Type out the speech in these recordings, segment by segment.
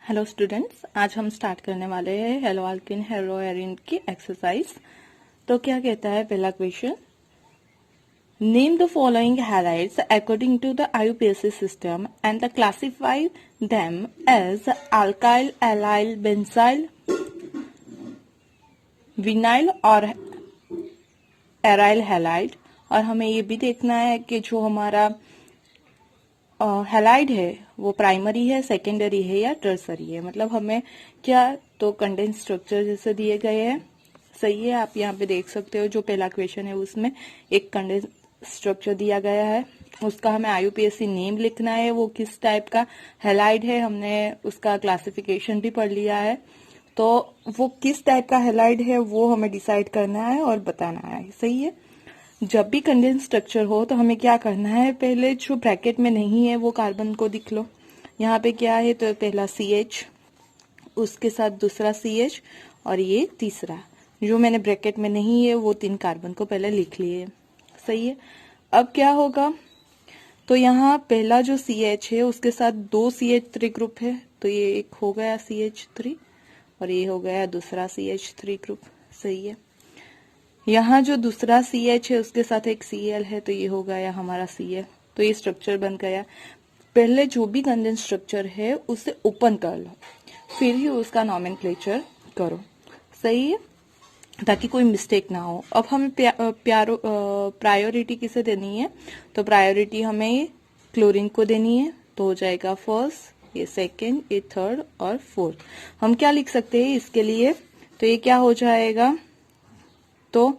Hello students, आज हम start करने वाले हैं हेलो अल्किन हेलो एरिन की एक्सरसाइज। तो क्या कहता है पहला question, name the following halides according to the IUPAC system and the classify them as alkyl, allyl, benzyl, vinyl और एराइल हैलाइड। और हमें ये भी देखना है कि जो हमारा हैलाइड है वो प्राइमरी है, सेकेंडरी है या टर्सरी है। मतलब हमें क्या, तो कंडेंस स्ट्रक्चर जैसे दिए गए हैं, सही है। आप यहाँ पे देख सकते हो जो पहला क्वेश्चन है उसमें एक कंडेंस स्ट्रक्चर दिया गया है, उसका हमें IUPAC नेम लिखना है, वो किस टाइप का हैलाइड है, हमने उसका क्लासिफिकेशन भी पढ़ लिया है। तो वो किस टाइप का हैलाइड है वो हमें डिसाइड करना है और बताना है, सही है। जब भी कंडेंस स्ट्रक्चर हो तो हमें क्या करना है, पहले जो ब्रैकेट में नहीं है वो कार्बन को दिख लो। यहाँ पे क्या है, तो पहला CH, उसके साथ दूसरा CH और ये तीसरा जो मैंने ब्रैकेट में नहीं है वो 3 कार्बन को पहले लिख लिए, सही है। अब क्या होगा, तो यहाँ पहला जो CH है उसके साथ 2 CH3 ग्रुप है, तो ये एक हो गया CH3 और ये हो गया दूसरा CH3 ग्रुप, सही है। यहाँ जो दूसरा CH है उसके साथ एक Cl है, तो ये हो गया हमारा Cl, तो ये स्ट्रक्चर बन गया। पहले जो भी कंडेंस स्ट्रक्चर है उसे ओपन कर लो, फिर ही उसका नॉमेनक्लेचर करो, सही है, ताकि कोई मिस्टेक ना हो। अब हमें प्रायोरिटी किसे देनी है, तो प्रायोरिटी हमें क्लोरीन को देनी है, तो हो जाएगा फर्स्ट, ये सेकेंड, ये थर्ड और फोर्थ। हम क्या लिख सकते हैं इसके लिए, तो ये क्या हो जाएगा, तो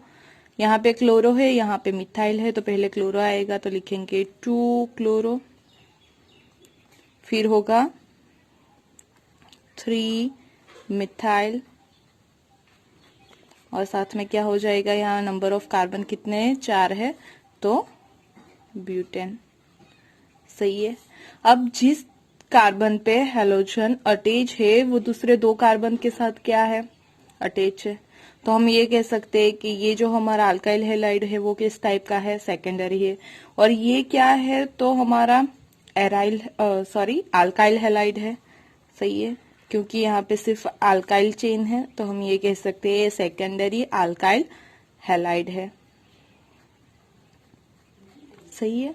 यहाँ पे क्लोरो है, यहाँ पे मिथाइल है, तो पहले क्लोरो आएगा तो लिखेंगे 2 क्लोरो, फिर होगा 3 मिथाइल और साथ में क्या हो जाएगा, यहाँ नंबर ऑफ कार्बन कितने हैं, 4 है, तो ब्यूटेन, सही है। अब जिस कार्बन पे हेलोजन अटैच है वो दूसरे 2 कार्बन के साथ क्या है, अटैच है, तो हम ये कह सकते हैं कि ये जो हमारा अल्काइल हैलाइड है वो किस टाइप का है, सेकेंडरी है। और ये क्या है, तो हमारा अल्काइल हैलाइड है, सही है, क्योंकि यहाँ पे सिर्फ अल्काइल चेन है, तो हम ये कह सकते हैं सेकेंडरी अल्काइल हैलाइड है, सही है।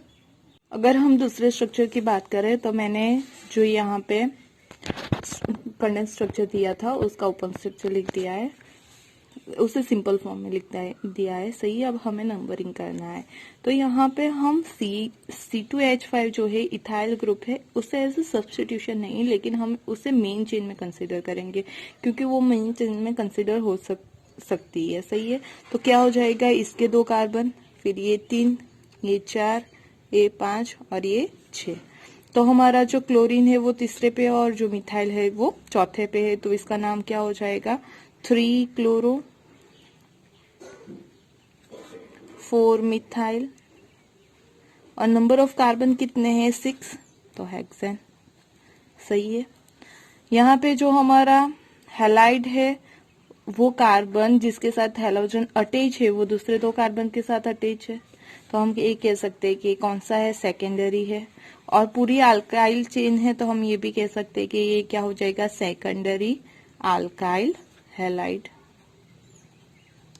अगर हम दूसरे स्ट्रक्चर की बात करें तो मैंने जो यहाँ पे कंडेंस स्ट्रक्चर दिया था उसका ओपन स्ट्रक्चर लिख दिया है, उसे सिंपल फॉर्म में दिया है, सही है। अब हमें नंबरिंग करना है, तो यहाँ पे हम C2H5 जो है इथाइल ग्रुप है उसे एज ए सब्स्टिट्यूशन नहीं, लेकिन हम उसे मेन चेन में कंसीडर करेंगे, क्योंकि वो मेन चेन में कंसीडर हो सकती है, सही है। तो क्या हो जाएगा, इसके 2 कार्बन, फिर ये 3, ये 4, ये 5 और ये 6, तो हमारा जो क्लोरीन है वो तीसरे पे और जो मिथाइल है वो चौथे पे है, तो इसका नाम क्या हो जाएगा, 3 क्लोरो 4 मिथाइल और नंबर ऑफ कार्बन कितने हैं, 6, तो हेक्सेन, सही है। यहाँ पे जो हमारा हैलाइड है वो कार्बन जिसके साथ हैलोजन अटैच है वो दूसरे 2 कार्बन के साथ अटैच है, तो हम ये कह सकते हैं कि कौन सा है, सेकेंडरी है। और पूरी अल्काइल चेन है तो हम ये भी कह सकते हैं कि ये क्या हो जाएगा, सेकेंडरी अल्काइल हैलाइड,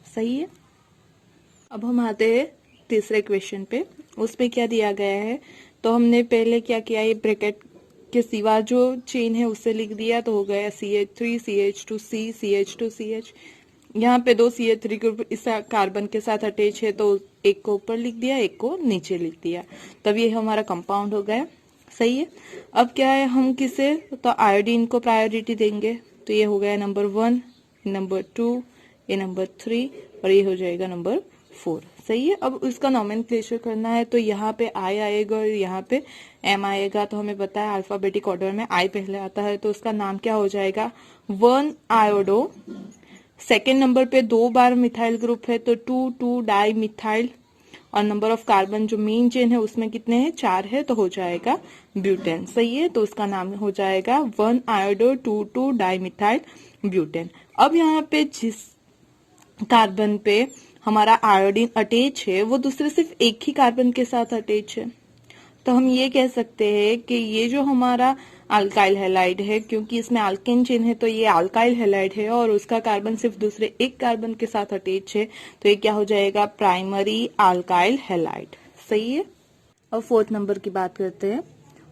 सही है। अब हम आते हैं तीसरे क्वेश्चन पे, उस पे क्या दिया गया है, तो हमने पहले क्या किया, ये ब्रैकेट के सिवा जो चेन है उससे लिख दिया, तो हो गया CH3 CH2C CH2CH। यहाँ पे 2 CH3 ग्रुप इस कार्बन के साथ अटैच है, तो एक को ऊपर लिख दिया, एक को नीचे लिख दिया, तब ये हमारा कंपाउंड हो गया, सही है। अब क्या है, हम किसे, तो आयोडीन को प्रायोरिटी देंगे, तो ये हो गया नंबर 1, नंबर 2, ये नंबर 3 और ये हो जाएगा नंबर 4, सही है। अब इसका नॉमेनक्लेचर करना है, तो यहाँ पे I आएगा और यहाँ पे M आएगा, तो हमें पता है अल्फाबेटिक ऑर्डर में I पहले आता है, तो उसका नाम क्या हो जाएगा, 1 आयोडो, सेकेंड नंबर पे 2 बार मिथाइल ग्रुप है, तो 2 डाई मिथाइल और नंबर ऑफ कार्बन जो मेन चेन है उसमें कितने हैं, 4 है, तो हो जाएगा ब्यूटेन, सही है। तो उसका नाम हो जाएगा 1 आयोडो 2 डाई मिथाइल ब्यूटेन। अब यहाँ पे जिस कार्बन पे हमारा आयोडीन अटैच है वो दूसरे सिर्फ एक ही कार्बन के साथ अटैच है, तो हम ये कह सकते हैं कि ये जो हमारा अल्काइल हैलाइड है, क्योंकि इसमें अल्केन चेन है तो ये अल्काइल हैलाइड है और उसका कार्बन सिर्फ दूसरे एक कार्बन के साथ अटैच है, तो ये क्या हो जाएगा, प्राइमरी अल्काइल हैलाइड। सही है। अब फोर्थ नंबर की बात करते हैं।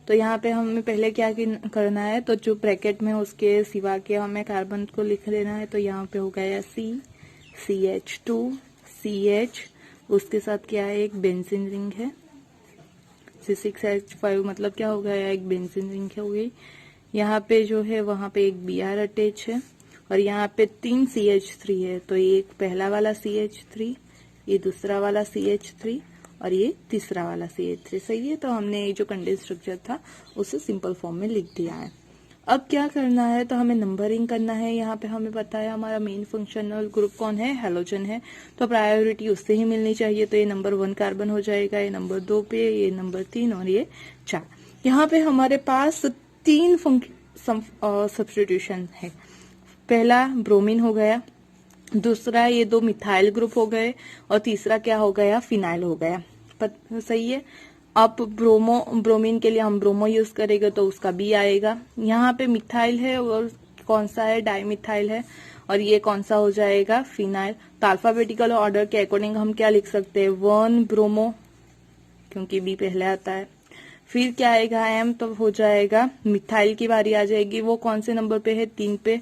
तो यहाँ पे हमें पहले क्या करना है, तो जो ब्रैकेट में उसके सिवा के हमें कार्बन को लिख लेना है। तो यहाँ पे हो गया CH2 CH, उसके साथ क्या है, एक बेंजीन रिंग है, C6H5 मतलब क्या हो गया, एक बेंजीन रिंग हो गई। यहाँ पे जो है वहां पे एक Br अटैच है और यहाँ पे 3 CH3 है, तो ये एक पहला वाला CH3, ये दूसरा वाला CH3 और ये तीसरा वाला CH3। सही है। तो हमने ये जो कंडेंस स्ट्रक्चर था उसे सिंपल फॉर्म में लिख दिया है। अब क्या करना है, तो हमें नंबरिंग करना है। यहाँ पे हमें पता है हमारा मेन फंक्शनल ग्रुप कौन है, हेलोजन है, तो प्रायोरिटी उससे ही मिलनी चाहिए। तो ये नंबर 1 कार्बन हो जाएगा, ये नंबर 2 पे, ये नंबर 3 और ये 4। यहाँ पे हमारे पास 3 सब्स्टिट्यूशन है। पहला ब्रोमीन हो गया, दूसरा ये 2 मिथाइल ग्रुप हो गए और तीसरा क्या हो गया, फिनाइल हो गया। सही है। अब ब्रोमीन के लिए हम ब्रोमो यूज करेंगे तो उसका बी आएगा। यहाँ पे मिथाइल है और कौन सा है, डाइमिथाइल है, और ये कौन सा हो जाएगा, फिनाइल। तो अल्फाबेटिकल ऑर्डर के अकॉर्डिंग हम क्या लिख सकते हैं, 1 ब्रोमो, क्योंकि बी पहले आता है। फिर क्या आएगा, एम, तो हो जाएगा मिथाइल की बारी आ जाएगी। वो कौन से नंबर पे है, 3 पे।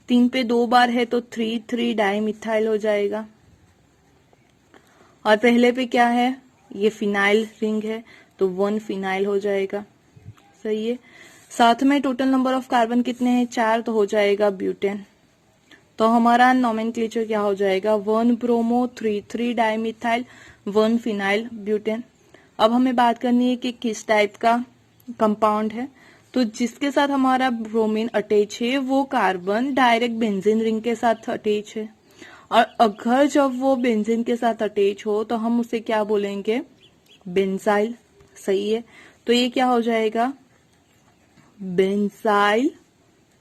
3 पे 2 बार है तो 3 डाइमिथाइल हो जाएगा। और पहले पे क्या है, ये फिनाइल रिंग है तो 1 फिनाइल हो जाएगा। सही है। साथ में टोटल नंबर ऑफ कार्बन कितने हैं, 4, तो हो जाएगा ब्यूटेन। तो हमारा नोमेनक्लेचर क्या हो जाएगा, 1 ब्रोमो, 3 डाइमिथाइल, 1 फिनाइल ब्यूटेन। अब हमें बात करनी है कि किस टाइप का कंपाउंड है। तो जिसके साथ हमारा ब्रोमीन अटैच है वो कार्बन डायरेक्ट बेंजीन रिंग के साथ अटैच है, और अगर जब वो बेंजीन के साथ अटैच हो तो हम उसे क्या बोलेंगे, बेंजाइल। सही है। तो ये क्या हो जाएगा, बेंजाइल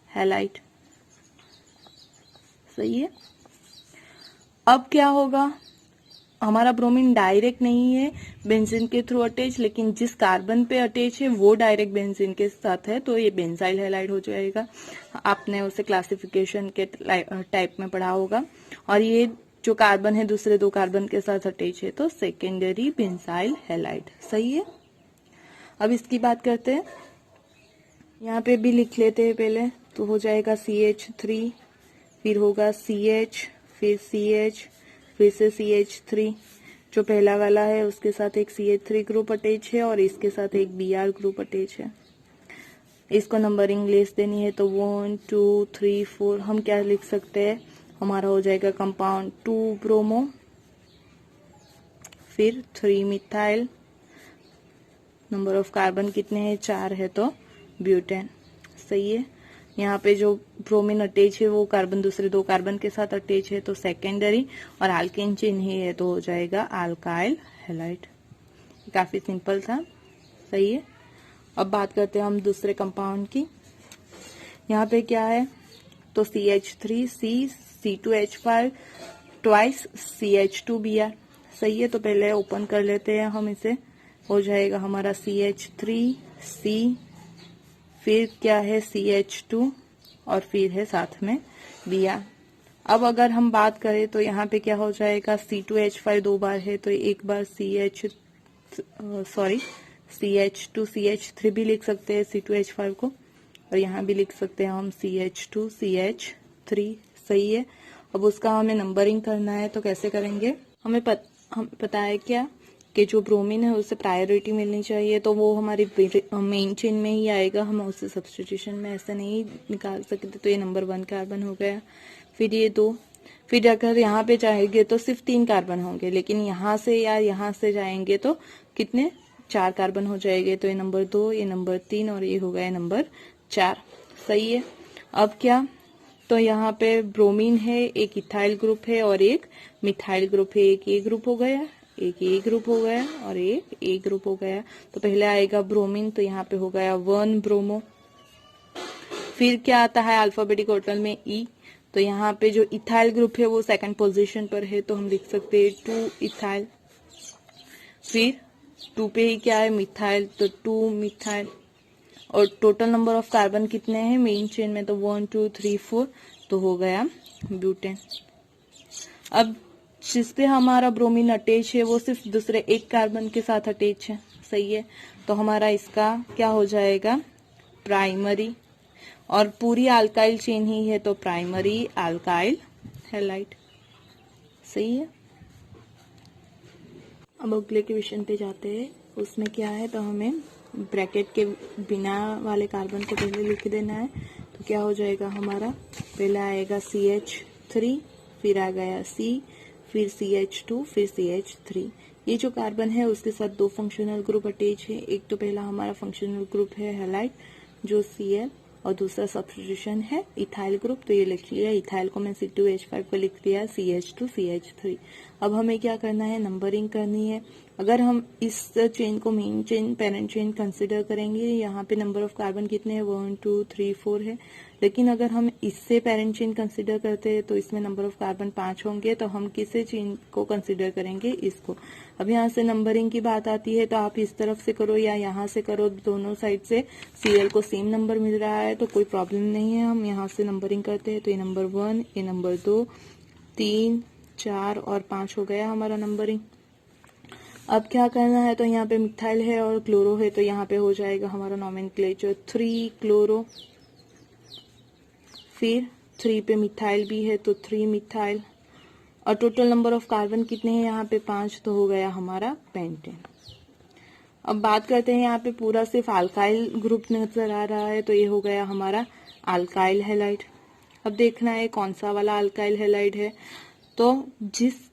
हैलाइड। सही है। अब क्या होगा, हमारा ब्रोमीन डायरेक्ट नहीं है बेंजीन के थ्रू अटैच, लेकिन जिस कार्बन पे अटैच है वो डायरेक्ट बेंजीन के साथ है, तो ये बेंजाइल हैलाइड हो जाएगा। आपने उसे क्लासिफिकेशन के टाइप में पढ़ा होगा। और ये जो कार्बन है दूसरे 2 कार्बन के साथ अटैच है तो सेकेंडरी बेंजाइल हैलाइड। सही है। अब इसकी बात करते हैं, यहाँ पे भी लिख लेते हैं पहले। तो हो जाएगा CH3, फिर होगा CH, फिर CH, फिर से CH3। जो पहला वाला है उसके साथ एक CH3 ग्रुप अटैच है और इसके साथ एक Br ग्रुप अटैच है। इसको नंबरिंग लेस देनी है तो 1 2 3 4 हम क्या लिख सकते हैं, हमारा हो जाएगा कंपाउंड 2 ब्रोमो, फिर 3 मिथाइल, नंबर ऑफ कार्बन कितने हैं, 4 है तो ब्यूटेन। सही है। यहाँ पे जो ब्रोमीन अटैच है वो कार्बन दूसरे 2 कार्बन के साथ अटैच है तो सेकेंडरी, और अल्केन चेन ही है तो हो जाएगा अल्काइल हैलाइड। काफी सिंपल था। सही है। अब बात करते हैं हम दूसरे कंपाउंड की। यहाँ पे क्या है, तो CH3C, C2H5, ट्वाइस CH2Br। सही है। तो पहले ओपन कर लेते हैं हम इसे। हो जाएगा हमारा CH3C, फिर क्या है CH2 और फिर है साथ में Br। अब अगर हम बात करें तो यहाँ पे क्या हो जाएगा, C2H5 2 बार है तो एक बार CH2 CH3 भी लिख सकते हैं C2H5 को, और यहाँ भी लिख सकते हैं हम CH2 CH3। सही है। अब उसका हमें नंबरिंग करना है तो कैसे करेंगे, हमें पता है क्या कि जो ब्रोमीन है उसे प्रायोरिटी मिलनी चाहिए, तो वो हमारी मेन चेन में ही आएगा, हम उसे सब्स्टिट्यूशन में ऐसे नहीं निकाल सकते। तो ये नंबर 1 कार्बन हो गया, फिर ये 2, फिर अगर यहाँ पे जाएंगे तो सिर्फ 3 कार्बन होंगे, लेकिन यहाँ से या यहाँ से जाएंगे तो कितने, 4 कार्बन हो जाएंगे। तो ये नंबर 2, ये नंबर 3 और ये हो गया नंबर 4। सही है। अब क्या, तो यहाँ पे ब्रोमीन है, एक इथाइल ग्रुप है और एक मिथाइल ग्रुप है। एक ए ग्रुप हो गया, एक ए ग्रुप हो गया और एक ए ग्रुप हो गया। तो पहले आएगा ब्रोमीन, तो यहाँ पे हो गया 1 ब्रोमो। फिर क्या आता है अल्फाबेटिक ऑर्डर में ई, तो यहाँ पे जो इथाइल ग्रुप है वो 2nd पोजीशन पर है तो हम लिख सकते हैं 2 इथाइल। फिर 2 पे ही क्या है, मिथाइल, तो 2 मिथाइल। और टोटल नंबर ऑफ कार्बन कितने हैं मेन चेन में, तो 1 2 3 4, तो हो गया ब्यूटेन। अब जिस पे हमारा ब्रोमीन अटैच है वो सिर्फ दूसरे एक कार्बन के साथ अटैच है, सही है, तो हमारा इसका क्या हो जाएगा प्राइमरी, और पूरी अल्काइल चेन ही है तो प्राइमरी अल्काइल हैलाइड, सही है। अब अगले क्वेश्चन पे जाते हैं, उसमें क्या है, तो हमें ब्रैकेट के बिना वाले कार्बन को पहले लिख देना है, तो क्या हो जाएगा हमारा, पहला आएगा CH3, फिर आ गया C, फिर CH2, फिर CH3। ये जो कार्बन है उसके साथ दो फंक्शनल ग्रुप अटैच है, एक तो पहला हमारा फंक्शनल ग्रुप है हैलाइड जो Cl, और दूसरा सब्स्टिट्यूशन है इथाइल ग्रुप, तो ये लिख लिया, इथाइल को मैं C2H5 को लिख दिया CH2 CH3। अब हमें क्या करना है, नंबरिंग करनी है। अगर हम इस चेन को main chain parent chain consider करेंगे, यहाँ पे नंबर ऑफ कार्बन कितने हैं 1 2 3 4 है, लेकिन अगर हम इससे पेरेंट चेन कंसिडर करते हैं तो इसमें नंबर ऑफ कार्बन 5 होंगे, तो हम किसे चेन को कंसिडर करेंगे, इसको। अब यहाँ से नंबरिंग की बात आती है तो आप इस तरफ से करो या यहाँ से करो, दोनों साइड से Cl को सेम नंबर मिल रहा है तो कोई प्रॉब्लम नहीं है। हम यहाँ से नंबरिंग करते हैं तो ये नंबर 1, ये नंबर 2, 3, 4 और 5 हो गया हमारा नंबरिंग। अब क्या करना है, तो यहाँ पे मिथाइल है और क्लोरो है, तो यहाँ पे हो जाएगा हमारा नॉमेनक्लेचर 3 क्लोरो, फिर 3 पे मिथाइल भी है तो 3 मिथाइल, और टोटल नंबर ऑफ कार्बन कितने हैं यहाँ पे 5, तो हो गया हमारा पेंटेन। अब बात करते हैं, यहाँ पे पूरा सिर्फ अल्काइल ग्रुप नजर आ रहा है, तो ये हो गया हमारा अल्काइल हैलाइड। अब देखना है कौन सा वाला अल्काइल हैलाइड है, तो जिस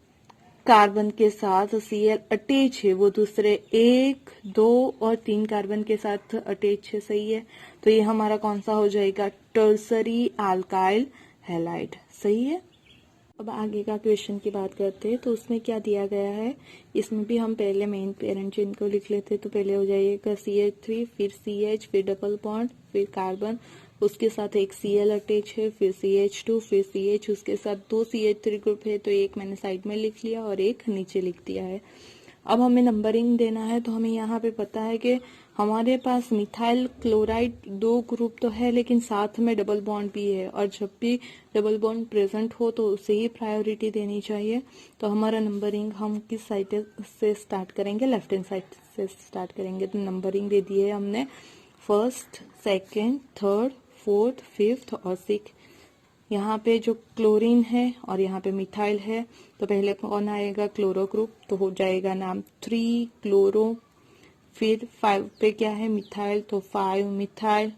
कार्बन के साथ Cl अटैच है वो दूसरे 1 2 और 3 कार्बन के साथ अटैच है, सही है, तो ये हमारा कौन सा हो जाएगा टर्सरी अल्काइल हैलाइड, सही है। अब आगे का क्वेश्चन की बात करते हैं, तो उसमें क्या दिया गया है, इसमें भी हम पहले मेन पेरेंट चेन को लिख लेते हैं, तो पहले हो जाएगा CH3, फिर CH, फिर डबल बॉन्ड, फिर कार्बन, उसके साथ एक Cl अटैच है, फिर CH2, फिर CH, उसके साथ दो CH3 ग्रुप है, तो एक मैंने साइड में लिख लिया और एक नीचे लिख दिया है। अब हमें नंबरिंग देना है, तो हमें यहाँ पे पता है कि हमारे पास मिथाइल क्लोराइड 2 ग्रुप तो है, लेकिन साथ में डबल बॉन्ड भी है, और जब भी डबल बॉन्ड प्रेजेंट हो तो उसे ही प्रायोरिटी देनी चाहिए। तो हमारा नंबरिंग हम किस साइड से स्टार्ट करेंगे, लेफ्ट हैंड साइड से स्टार्ट करेंगे। तो नंबरिंग दे दी है हमने, first, second, third, fourth, fifth और सिक्स। यहाँ पे जो क्लोरीन है और यहाँ पे मिथाइल है, तो पहले कौन आएगा, क्लोरो ग्रुप, तो हो जाएगा नाम 3 क्लोरो, फिर 5 पे क्या है मिथाइल, तो 5 methyl.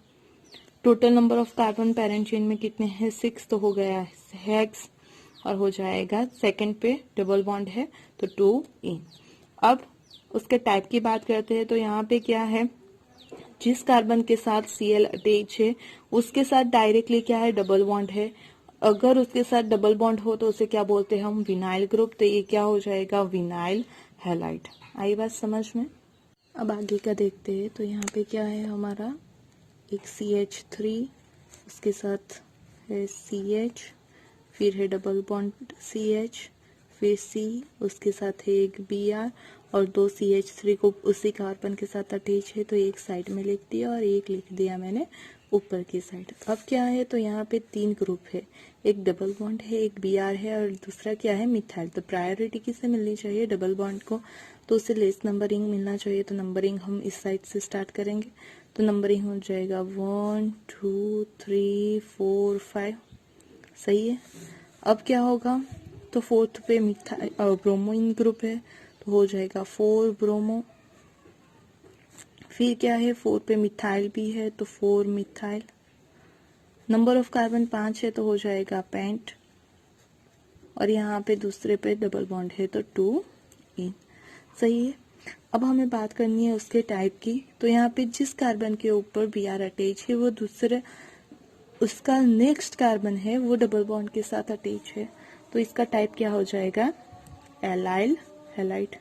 Total number of carbon parent chain में कितने हैं 6, तो हो गया हेक्स, और हो जाएगा सेकंड पे डबल बॉन्ड है तो 2 इन। अब उसके टाइप की बात करते हैं, तो यहाँ पे क्या है, जिस कार्बन के साथ Cl अटैच है उसके साथ डायरेक्टली क्या है डबल बॉन्ड है, अगर उसके साथ डबल बॉन्ड हो तो उसे क्या बोलते हैं हम विनाइल ग्रुप, तो ये क्या हो जाएगा विनाइल हैलाइड। आई बात समझ में। अब आगे का देखते हैं, तो यहाँ पे क्या है हमारा एक CH3, उसके साथ है CH, फिर है डबल बॉन्ड CH, फिर C, उसके साथ है एक Br और 2 CH3 को उसी कार्बन के साथ अटैच है, तो एक साइड में लिख दिया और एक लिख दिया मैंने ऊपर की साइड। अब क्या है, तो यहाँ पे 3 ग्रुप है, एक डबल बॉन्ड है, एक Br है और दूसरा क्या है मिथाइल। तो प्रायोरिटी किसे मिलनी चाहिए, डबल बॉन्ड को, तो उसे लेस नंबरिंग मिलना चाहिए। तो नंबरिंग हम इस साइड से स्टार्ट करेंगे, तो नंबरिंग हो जाएगा 1 2 3 4 5, सही है। अब क्या होगा, तो फोर्थ पे मिथाइल ब्रोमोइन ग्रुप है, तो हो जाएगा 4 ब्रोमो। फिर क्या है, 4 पे मिथाइल भी है तो 4 मिथाइल। नंबर ऑफ कार्बन 5 है तो हो जाएगा पेंट, और यहाँ पे दूसरे पे डबल बॉन्ड है तो 2 इन, सही है। अब हमें बात करनी है उसके टाइप की, तो यहाँ पे जिस कार्बन के ऊपर Br अटैच है वो दूसरे उसका नेक्स्ट कार्बन है वो डबल बॉन्ड के साथ अटैच है, तो इसका टाइप क्या हो जाएगा एलाइल हैलाइड।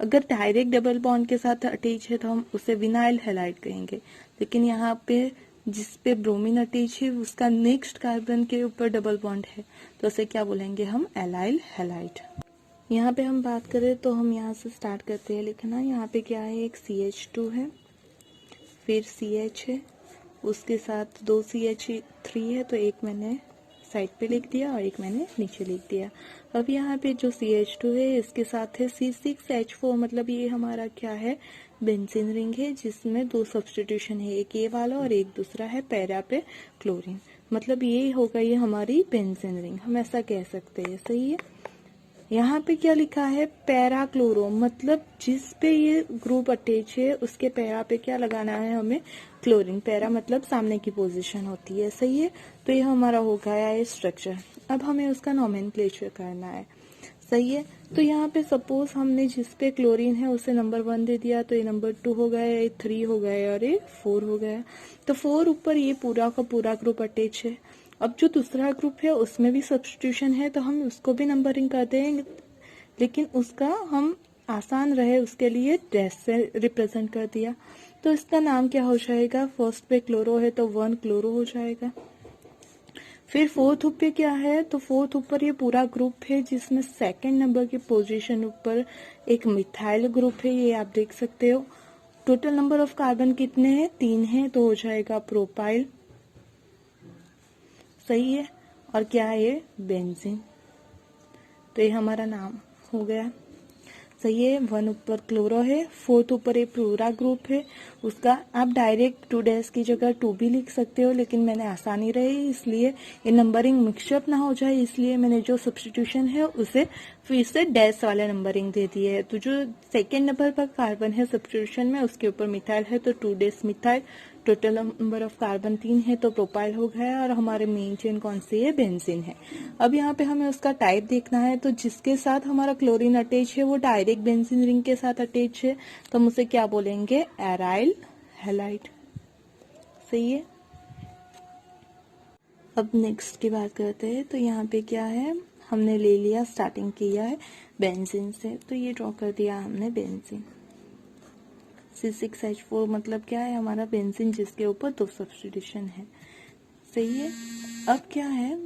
अगर डायरेक्ट डबल बॉन्ड के साथ अटैच है तो हम उसे विनाइल हैलाइड कहेंगे, लेकिन यहाँ पे जिस पे ब्रोमीन अटैच है उसका नेक्स्ट कार्बन के ऊपर डबल बॉन्ड है, तो उसे क्या बोलेंगे हम एलाइल हैलाइड। यहाँ पे हम बात करें तो हम यहाँ से स्टार्ट करते हैं लिखना। यहाँ पे क्या है, एक CH2 है, फिर CH है, उसके साथ 2 CH3 है, तो एक मैंने साइड पे लिख दिया और एक मैंने नीचे लिख दिया। अब यहाँ पे जो CH2 है इसके साथ है C6H4, मतलब ये हमारा क्या है, बेंजीन रिंग है जिसमें 2 सब्स्टिट्यूशन है, एक ये वाला और एक दूसरा है पैरा पे क्लोरीन, मतलब ये होगा ये हमारी बेंजीन रिंग, हम ऐसा कह सकते हैं। सही है। यहाँ पे क्या लिखा है, पैरा क्लोरो, मतलब जिस पे ये ग्रुप अटैच है उसके पैरा पे क्या लगाना है हमें, क्लोरीन। पैरा मतलब सामने की पोजीशन होती है। सही है। तो ये हमारा हो गया है स्ट्रक्चर। अब हमें उसका नोमेनक्लेचर करना है। सही है। तो यहाँ पे सपोज हमने जिस पे क्लोरीन है उसे नंबर 1 दे दिया, तो ये नंबर 2 हो गया, ये 3 हो गया और ये 4 हो गया। तो 4 ऊपर ये पूरा का पूरा ग्रुप अटैच है। अब जो दूसरा ग्रुप है उसमें भी सब्स्टिट्यूशन है, तो हम उसको भी नंबरिंग करते हैं, लेकिन उसका हम आसान रहे उसके लिए डैश से रिप्रेजेंट कर दिया। तो इसका नाम क्या हो जाएगा, फर्स्ट पे क्लोरो है तो 1 क्लोरो हो जाएगा। फिर फोर्थ पे क्या है, तो फोर्थ ऊपर ये पूरा ग्रुप है जिसमें सेकंड नंबर की पोजीशन ऊपर एक मिथाइल ग्रुप है, ये आप देख सकते हो। टोटल नंबर ऑफ कार्बन कितने हैं, 3 हैं, तो हो जाएगा प्रोपाइल। सही है। और क्या है ये, बेंजीन। तो ये हमारा नाम हो गया। सही है। 1 ऊपर क्लोरो है, 4th ऊपर ये पूरा ग्रुप है, उसका आप डायरेक्ट 2 डैश की जगह 2 भी लिख सकते हो, लेकिन मैंने आसानी रहे इसलिए ये नंबरिंग मिक्सअप ना हो जाए इसलिए मैंने जो सब्स्टिट्यूशन है उसे फिर से डैश वाले नंबरिंग दे दी है। तो जो सेकेंड नंबर पर कार्बन है सब्स्टिट्यूशन में उसके ऊपर मिथाइल है तो 2 dash methyl. Total number of carbon 3 है तो प्रोपाइल हो गया, और हमारे मेन चेन कौन सी है, बेंजीन है। अब यहाँ पे हमें उसका टाइप देखना है, तो जिसके साथ हमारा क्लोरीन अटैच है वो डायरेक्ट बेंजीन रिंग के साथ अटैच है, तो हम उसे क्या बोलेंगे, एराइल हैलाइड। सही है। अब नेक्स्ट की बात करते हैं। तो यहाँ पे क्या है, हमने ले लिया, स्टार्टिंग किया है बेंजीन से, तो ये ड्रॉ कर दिया हमने बेंजीन। C6H4 मतलब क्या है, हमारा बेंजीन जिसके ऊपर 2 सब्स्टिट्यूशन है। सही है। अब क्या है,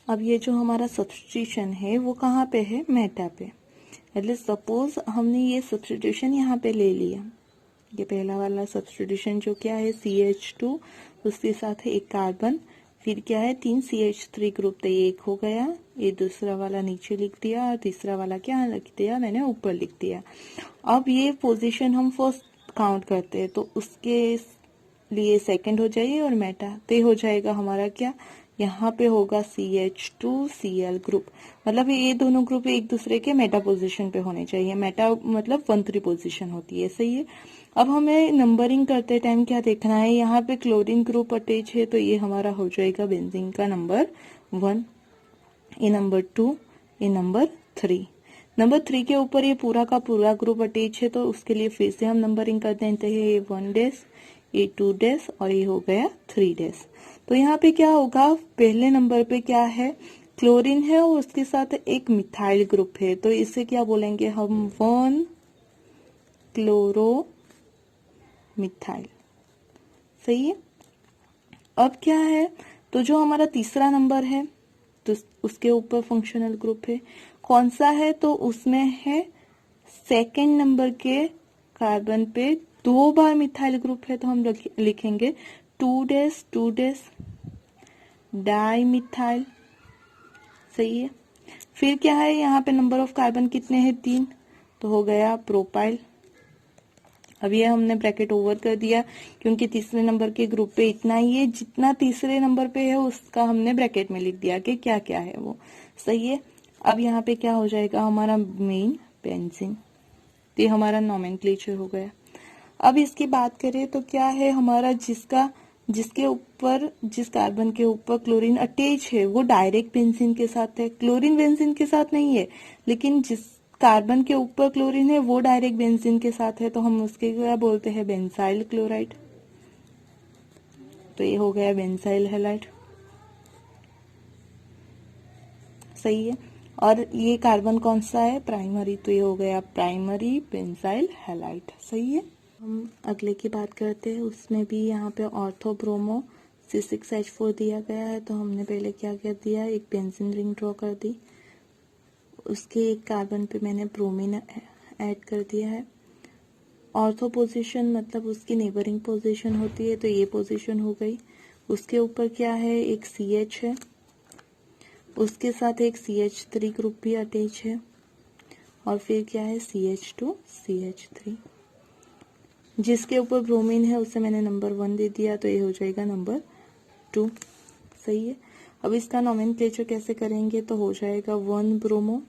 अब ये जो हमारा सब्स्टिट्यूशन है वो कहाँ पे है, मेटा पे। मतलब सपोज हमने ये सब्स्टिट्यूशन यहाँ पे ले लिया, ये पहला वाला सब्स्टिट्यूशन जो क्या है CH2, उसके साथ है एक कार्बन, फिर क्या है 3 CH3 ग्रुप, तो ये एक हो गया, ये दूसरा वाला नीचे लिख दिया और तीसरा वाला क्या लिख दिया, मैंने ऊपर लिख दिया। अब ये पोजीशन हम फर्स्ट काउंट करते हैं तो उसके लिए सेकंड हो जाएगी और मेटा, तो ये हो जाएगा हमारा क्या, यहाँ पे होगा CH2Cl ग्रुप, मतलब ये दोनों ग्रुप एक दूसरे के मेटा पोजीशन पे होने चाहिए। मेटा मतलब 1-3 पोजीशन होती है। सही है। अब हमें नंबरिंग करते टाइम क्या देखना है, यहाँ पे क्लोरीन ग्रुप अटैच है तो ये हमारा हो जाएगा बेंजीन का नंबर 1, ये नंबर 2, ये नंबर 3। नंबर 3 के ऊपर ये पूरा का पूरा ग्रुप अटैच है तो उसके लिए फिर से हम नंबरिंग करते हैं, तो ये 1 डैश, ये 2 डैश और ये हो गया 3 डैश। तो यहाँ पे क्या होगा, पहले नंबर पे क्या है, क्लोरीन है और उसके साथ एक मिथाइल ग्रुप है, तो इसे क्या बोलेंगे हम, 1 क्लोरो मिथाइल। सही है। अब क्या है, तो जो हमारा तीसरा नंबर है तो उसके ऊपर फंक्शनल ग्रुप है, कौन सा है, तो उसमें है सेकंड नंबर के कार्बन पे 2 बार मिथाइल ग्रुप है, तो हम लिखेंगे 2 डैश 2 डैश डाई मिथाइल। सही है। फिर क्या है, यहाँ पे नंबर ऑफ कार्बन कितने हैं, 3, तो हो गया प्रोपाइल। अब ये हमने ब्रैकेट ओवर कर दिया क्योंकि तीसरे नंबर के ग्रुप पे इतना ही है, जितना तीसरे नंबर पे है उसका हमने ब्रैकेट में लिख दिया कि क्या क्या है वो। सही है। अब यहाँ पे क्या हो जाएगा, हमारा मेन बेंजीन, तो ये हमारा नोमेनक्लेचर हो गया। अब इसकी बात करें तो क्या है, हमारा जिसके ऊपर जिस कार्बन के ऊपर क्लोरीन अटैच है वो डायरेक्ट बेंजीन के साथ है, क्लोरीन बेंजीन के साथ नहीं है, लेकिन जिस कार्बन के ऊपर क्लोरीन है वो डायरेक्ट बेंजीन के साथ है, तो हम उसके क्या बोलते हैं, बेंजाइल क्लोराइड। तो ये हो गया बेंजाइल हैलाइड। सही है। और ये कार्बन कौन सा है, प्राइमरी, तो ये हो गया प्राइमरी बेंजाइल हैलाइड। सही है। हम अगले की बात करते हैं, उसमें भी यहाँ पे ऑर्थो ब्रोमो C6H4 दिया गया है, तो हमने पहले क्या कर दिया, एक बेंजीन रिंग ड्रॉ कर दी, उसके एक कार्बन पे मैंने ब्रोमीन ऐड कर दिया है, ऑर्थो पोजीशन मतलब उसकी नेबरिंग पोजीशन होती है, तो ये पोजीशन हो गई। उसके ऊपर क्या है, एक CH है, उसके साथ एक CH3 ग्रुप भी अटैच है, और फिर क्या है CH2 CH3। जिसके ऊपर ब्रोमीन है उसे मैंने नंबर 1 दे दिया, तो ये हो जाएगा नंबर 2। सही है। अब इसका नोमेनक्लेचर कैसे करेंगे, तो हो जाएगा 1 ब्रोमो।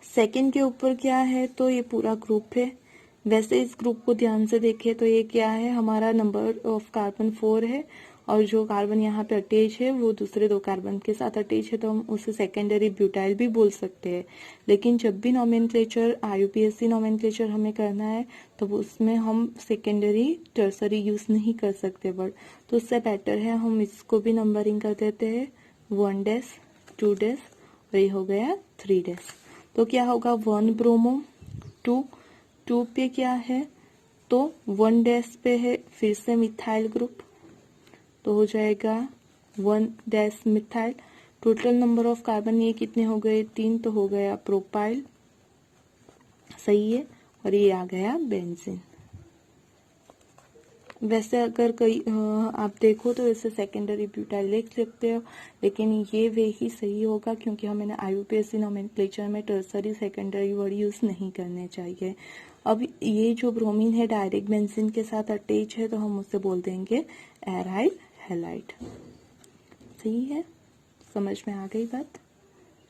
सेकंड के ऊपर क्या है, तो ये पूरा ग्रुप है। वैसे इस ग्रुप को ध्यान से देखें तो ये क्या है, हमारा नंबर ऑफ कार्बन 4 है, और जो कार्बन यहाँ पे अटैच है वो दूसरे 2 कार्बन के साथ अटैच है, तो हम उसे सेकेंडरी ब्यूटाइल भी बोल सकते हैं। लेकिन जब भी नोमेनक्लेचर IUPAC नोमेनक्लेचर हमें करना है तो उसमें हम सेकेंडरी टर्सरी यूज नहीं कर सकते वर्ड, तो उससे बेटर है हम इसको भी नंबरिंग कर देते हैं 1 डैश 2 डैश, और ये हो गया 3 डैश। तो क्या होगा 1 ब्रोमो 2 पे क्या है, तो 1 डैश पे है फिर से मिथाइल ग्रुप, तो हो जाएगा 1 dash methyl. Total number of carbon ये कितने हो गए, 3, तो हो गया प्रोपाइल। सही है। और ये आ गया बेंजीन। वैसे अगर आप देखो तो इसे सेकेंडरी ब्यूटाइल लिख सकते हो, लेकिन ये वे ही सही होगा क्योंकि हमें IUPAC नोमेनक्लेचर में टर्सरी सेकेंडरी वर्ड यूज नहीं करने चाहिए। अब ये जो ब्रोमीन है डायरेक्ट बेंजीन के साथ अटैच है, तो हम उसे बोल देंगे एराइल हैलाइड। सही है, समझ में आ गई बात।